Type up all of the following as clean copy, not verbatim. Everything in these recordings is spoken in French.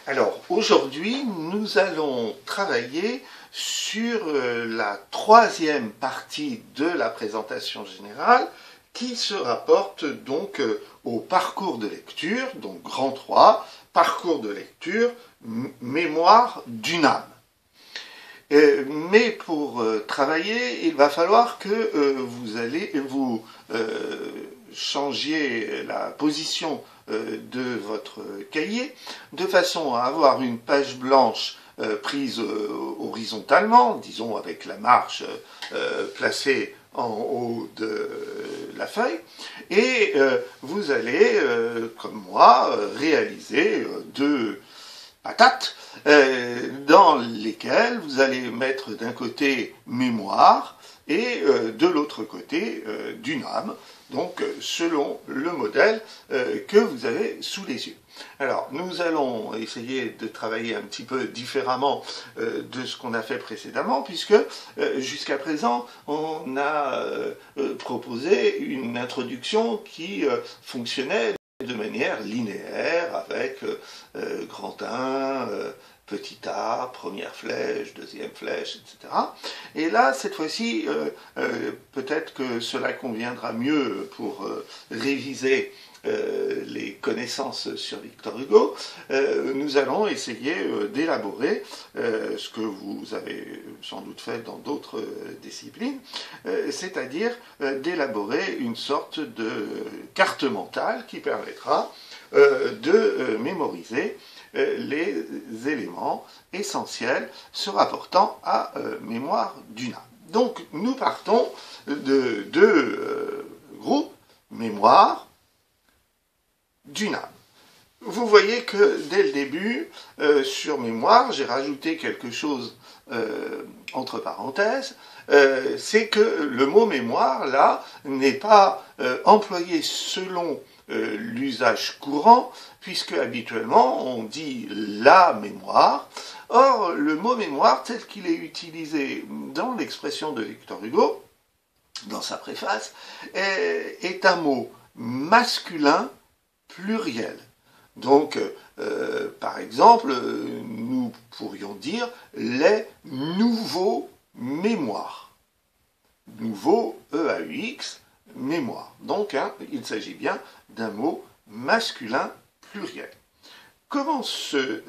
Alors aujourd'hui, nous allons travailler sur la troisième partie de la présentation générale qui se rapporte donc au parcours de lecture, donc grand 3, parcours de lecture, mémoire d'une âme. Mais pour travailler, il va falloir que vous changiez la position de votre cahier, de façon à avoir une page blanche prise horizontalement, disons avec la marge placée en haut de la feuille, et vous allez, comme moi, réaliser deux patates dans lesquelles vous allez mettre d'un côté mémoire et de l'autre côté d'une âme, donc selon le modèle que vous avez sous les yeux. Alors, nous allons essayer de travailler un petit peu différemment de ce qu'on a fait précédemment, puisque jusqu'à présent, on a proposé une introduction qui fonctionnait de manière linéaire, avec grand 1, petit a, première flèche, deuxième flèche, etc. Et là, cette fois-ci, peut-être que cela conviendra mieux pour réviser les connaissances sur Victor Hugo. Nous allons essayer d'élaborer ce que vous avez sans doute fait dans d'autres disciplines, c'est-à-dire d'élaborer une sorte de carte mentale qui permettra de mémoriser les éléments essentiels se rapportant à mémoire d'une âme. Donc nous partons de deux groupes, mémoire d'une âme. Vous voyez que dès le début, sur mémoire, j'ai rajouté quelque chose entre parenthèses, c'est que le mot mémoire, là, n'est pas employé selon l'usage courant, puisque habituellement on dit la mémoire. Or, le mot mémoire, tel qu'il est utilisé dans l'expression de Victor Hugo, dans sa préface, est un mot masculin pluriel. Donc, par exemple, nous pourrions dire les nouveaux mémoires. Nouveau, E-A-U-X, mémoire. Donc, il s'agit bien d'un mot masculin pluriel. Comment se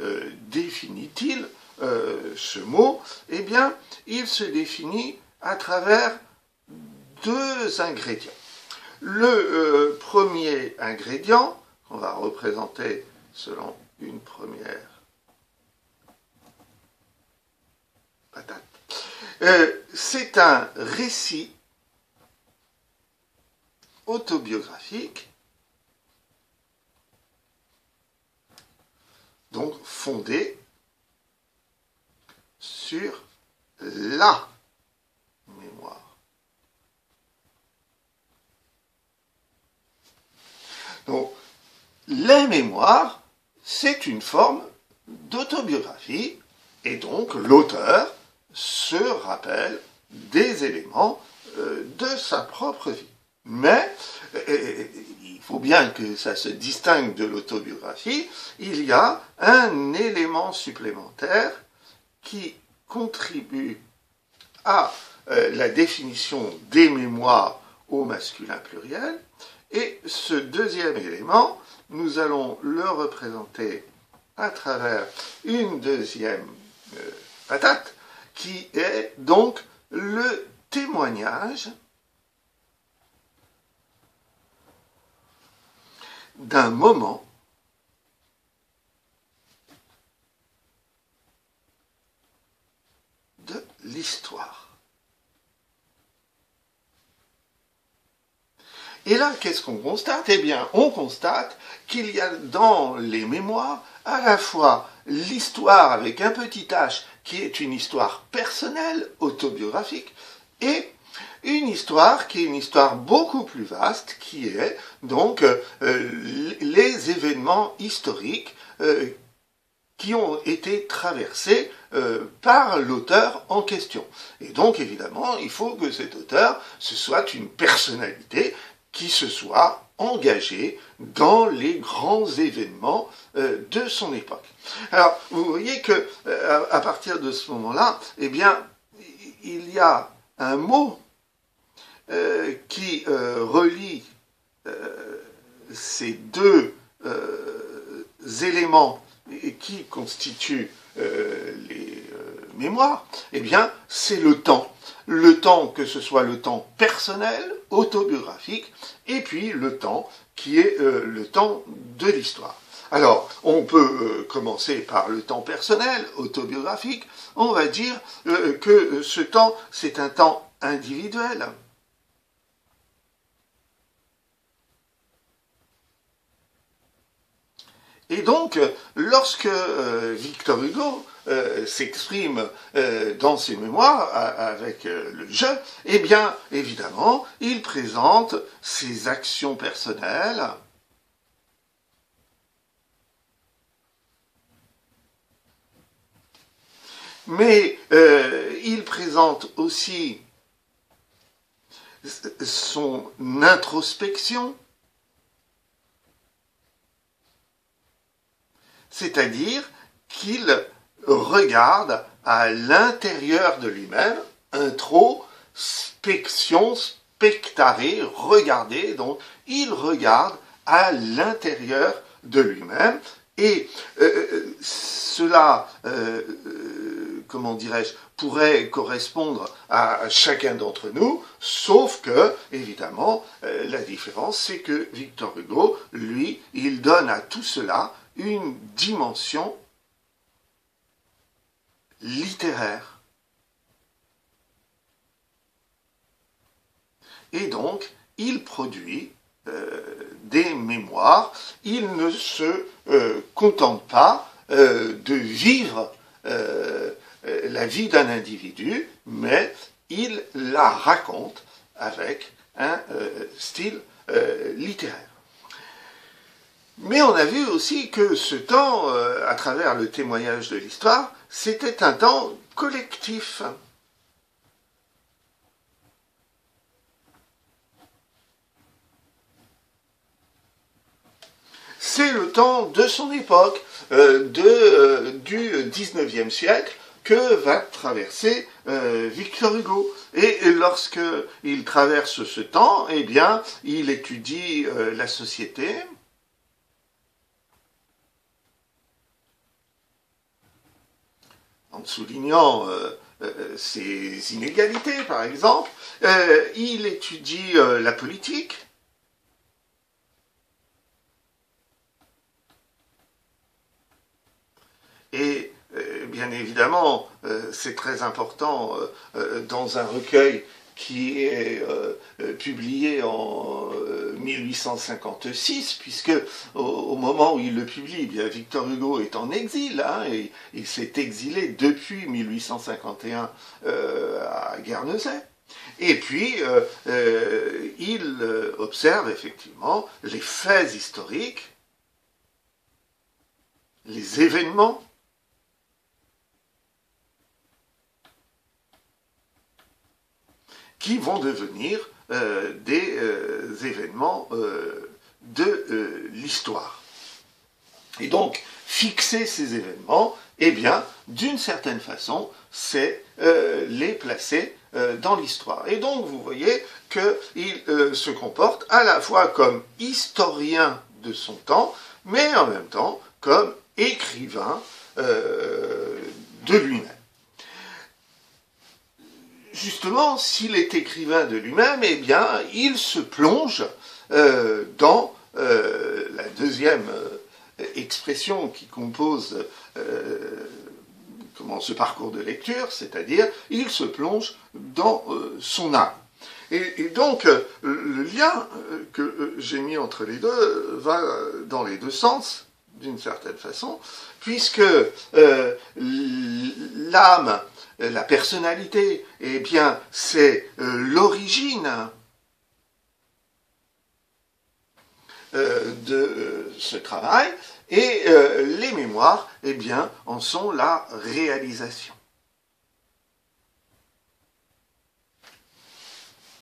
définit-il ce mot? Eh bien, il se définit à travers deux ingrédients. Le premier ingrédient, qu'on va représenter selon une première patate, c'est un récit autobiographique, donc fondé sur la mémoire. Donc, la mémoire, c'est une forme d'autobiographie, et donc l'auteur se rappelle des éléments de sa propre vie. Mais il faut bien que ça se distingue de l'autobiographie, il y a un élément supplémentaire qui contribue à la définition des mémoires au masculin pluriel, et ce deuxième élément, nous allons le représenter à travers une deuxième patate, qui est donc le témoignage d'un moment de l'histoire. Et là, qu'est-ce qu'on constate? Eh bien, on constate qu'il y a dans les mémoires à la fois l'histoire avec un petit h qui est une histoire personnelle, autobiographique, et une histoire qui est une histoire beaucoup plus vaste, qui est donc les événements historiques qui ont été traversés par l'auteur en question. Et donc, évidemment, il faut que cet auteur, ce soit une personnalité qui se soit engagé dans les grands événements de son époque. Alors, vous voyez que à partir de ce moment-là, eh bien, il y a un mot qui relie ces deux éléments qui constituent les mémoires, eh bien, c'est le temps. Le temps, que ce soit le temps personnel, autobiographique, et puis le temps qui est le temps de l'histoire. Alors, on peut commencer par le temps personnel, autobiographique. On va dire que ce temps, c'est un temps individuel. Et donc, lorsque Victor Hugo s'exprime dans ses mémoires avec le je, eh bien, évidemment, il présente ses actions personnelles, mais il présente aussi son introspection, c'est-à-dire qu'il regarde à l'intérieur de lui-même, introspection, spectare, regarder, donc il regarde à l'intérieur de lui-même, et cela, comment dirais-je, pourrait correspondre à chacun d'entre nous, sauf que, évidemment, la différence, c'est que Victor Hugo, lui, il donne à tout cela une dimension littéraire. Et donc, il produit des mémoires. Il ne se contente pas de vivre la vie d'un individu, mais il la raconte avec un style littéraire. Mais on a vu aussi que ce temps, à travers le témoignage de l'histoire, c'était un temps collectif. C'est le temps de son époque, du XIXe siècle, que va traverser Victor Hugo. Et lorsque il traverse ce temps, eh bien, il étudie la société, en soulignant ses inégalités, par exemple. Il étudie la politique. Et bien évidemment, c'est très important dans un recueil qui est publié en 1856, puisque au moment où il le publie, bien, Victor Hugo est en exil, hein, et il s'est exilé depuis 1851 à Guernesey. Et puis, il observe effectivement les faits historiques, les événements, qui vont devenir des événements de l'histoire. Et donc, fixer ces événements, eh bien, d'une certaine façon, c'est les placer dans l'histoire. Et donc, vous voyez qu'il se comporte à la fois comme historien de son temps, mais en même temps comme écrivain de lui-même. Justement, s'il est écrivain de lui-même, eh bien, il se plonge dans la deuxième expression qui compose ce parcours de lecture, c'est-à-dire, il se plonge dans son âme. Et donc, le lien que j'ai mis entre les deux va dans les deux sens, d'une certaine façon, puisque l'âme, la personnalité, eh bien, c'est l'origine de ce travail, et les mémoires, eh bien, en sont la réalisation.